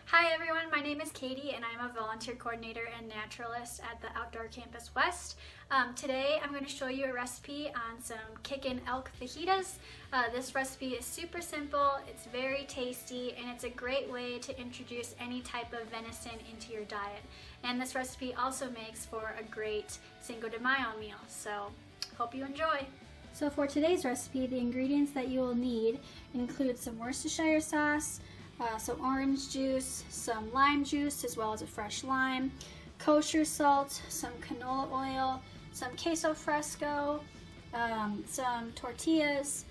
Hi everyone, my name is Katie and I'm a volunteer coordinator and naturalist at the Outdoor Campus West. Today I'm going to show you a recipe on some Kickin Elk Fajitas. This recipe is super simple, it's very tasty, and it's a great way to introduce any type of venison into your diet. And this recipe also makes for a great Cinco de Mayo meal, so hope you enjoy. So for today's recipe, the ingredients that you will need include some Worcestershire sauce, some orange juice, some lime juice as well as a fresh lime, kosher salt, some canola oil, some queso fresco, some tortillas,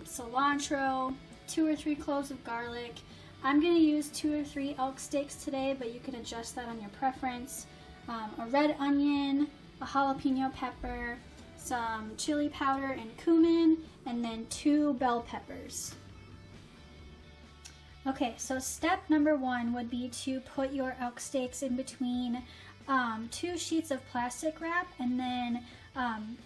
cilantro, 2 or 3 cloves of garlic. I'm going to use 2 or 3 elk steaks today, but you can adjust that on your preference. A red onion, a jalapeno pepper, some chili powder and cumin, and then 2 bell peppers. Okay, so step number 1 would be to put your elk steaks in between 2 sheets of plastic wrap, and then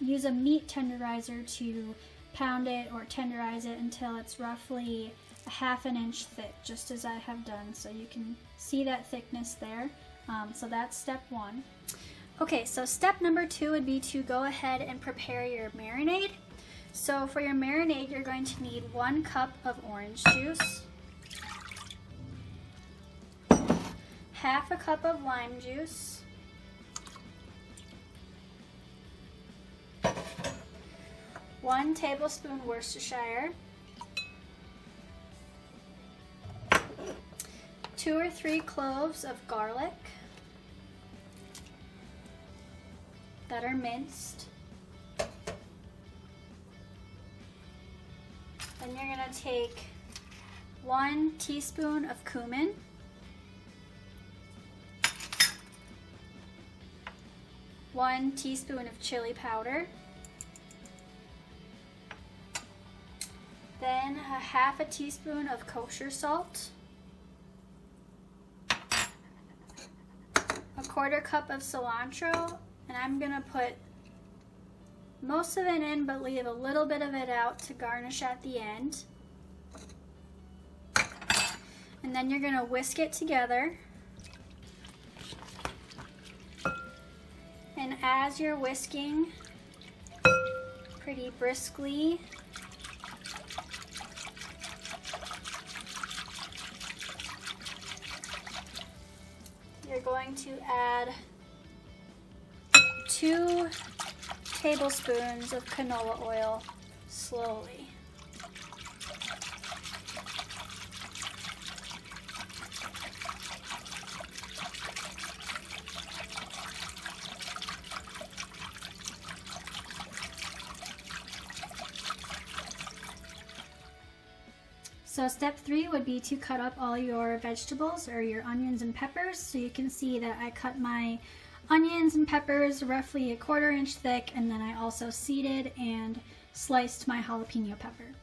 use a meat tenderizer to pound it or tenderize it until it's roughly a ½ inch thick, just as I have done, so you can see that thickness there. So that's step 1. Okay, so step number 2 would be to go ahead and prepare your marinade. So for your marinade, you're going to need 1 cup of orange juice, ½ a cup of lime juice, 1 tablespoon Worcestershire, 2 or 3 cloves of garlic that are minced. Then you're going to take 1 teaspoon of cumin, 1 teaspoon of chili powder, then a ½ a teaspoon of kosher salt, 1/4 cup of cilantro, and I'm going to put most of it in but leave a little bit of it out to garnish at the end. And then you're going to whisk it together. And as you're whisking pretty briskly, you're going to add 2 tablespoons of canola oil slowly. So step 3 would be to cut up all your vegetables or your onions and peppers. So you can see that I cut my onions and peppers roughly a 1/4 inch thick, and then I also seeded and sliced my jalapeno pepper.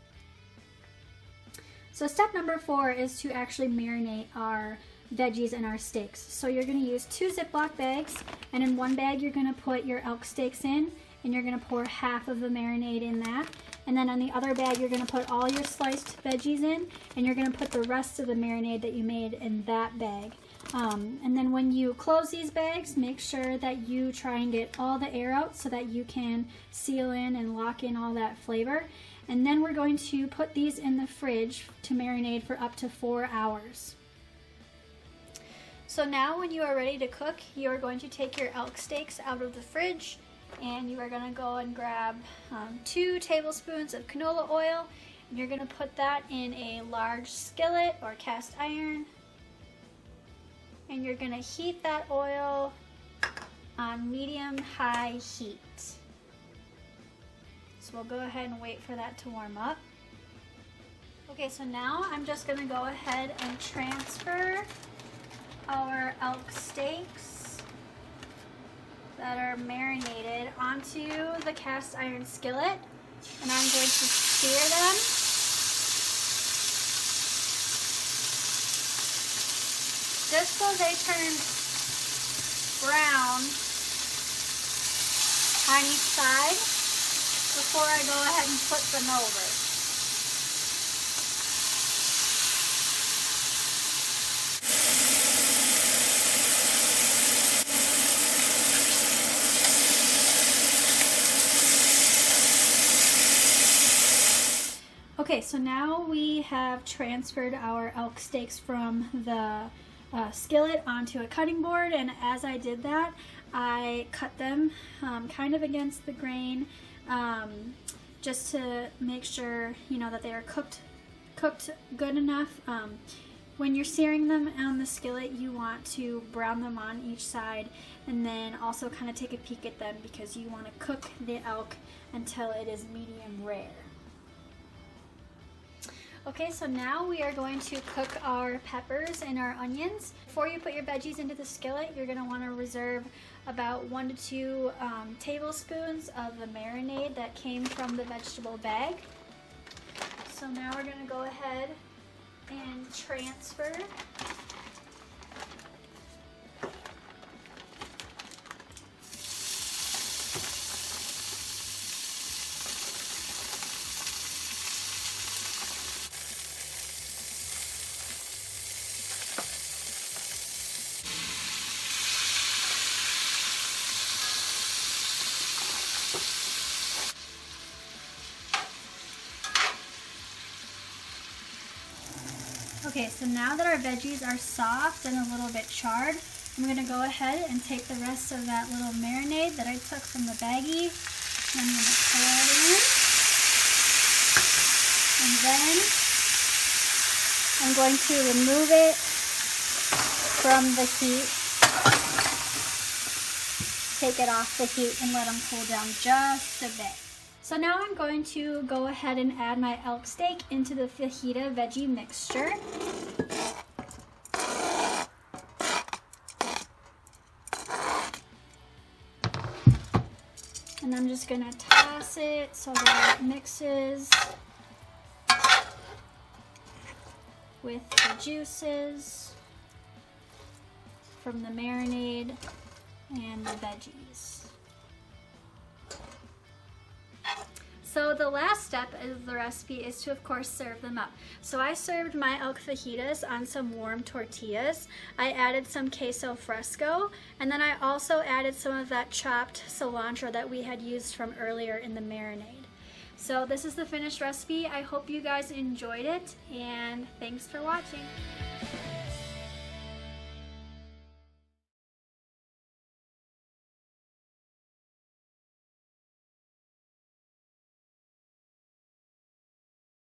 So step number 4 is to actually marinate our veggies and our steaks. So you're going to use 2 Ziploc bags, and in one bag you're going to put your elk steaks in, and you're going to pour half of the marinade in that. And then on the other bag, you're going to put all your sliced veggies in, and you're going to put the rest of the marinade that you made in that bag. And then when you close these bags, make sure that you try and get all the air out so that you can seal in and lock in all that flavor. And then we're going to put these in the fridge to marinate for up to 4 hours. So now when you are ready to cook, you are going to take your elk steaks out of the fridge, and you are going to go and grab 2 tablespoons of canola oil, and you're going to put that in a large skillet or cast iron, and you're going to heat that oil on medium-high heat. So we'll go ahead and wait for that to warm up. Okay, so now I'm just going to go ahead and transfer our elk steaks that are marinated onto the cast iron skillet, and I'm going to sear them. Just so they turn brown on each side before I go ahead and flip them over. Okay, so now we have transferred our elk steaks from the skillet onto a cutting board, and as I did that, I cut them kind of against the grain, just to make sure, you know, that they are cooked good enough. When you're searing them on the skillet, you want to brown them on each side, and then also kind of take a peek at them because you want to cook the elk until it is medium rare. Okay, so now we are going to cook our peppers and our onions. Before you put your veggies into the skillet, you're going to want to reserve about 1 to 2 tablespoons of the marinade that came from the vegetable bag. So now we're going to go ahead and transfer Okay, so now that our veggies are soft and a little bit charred, I'm going to go ahead and take the rest of that little marinade that I took from the baggie, and I'm going to pour it in. And then I'm going to remove it from the heat, take it off the heat, and let them cool down just a bit. So now I'm going to go ahead and add my elk steak into the fajita veggie mixture. And I'm just going to toss it so that it mixes with the juices from the marinade and the veggies. So the last step of the recipe is to, of course, serve them up. So I served my elk fajitas on some warm tortillas. I added some queso fresco, and then I also added some of that chopped cilantro that we had used from earlier in the marinade. So this is the finished recipe. I hope you guys enjoyed it, and thanks for watching.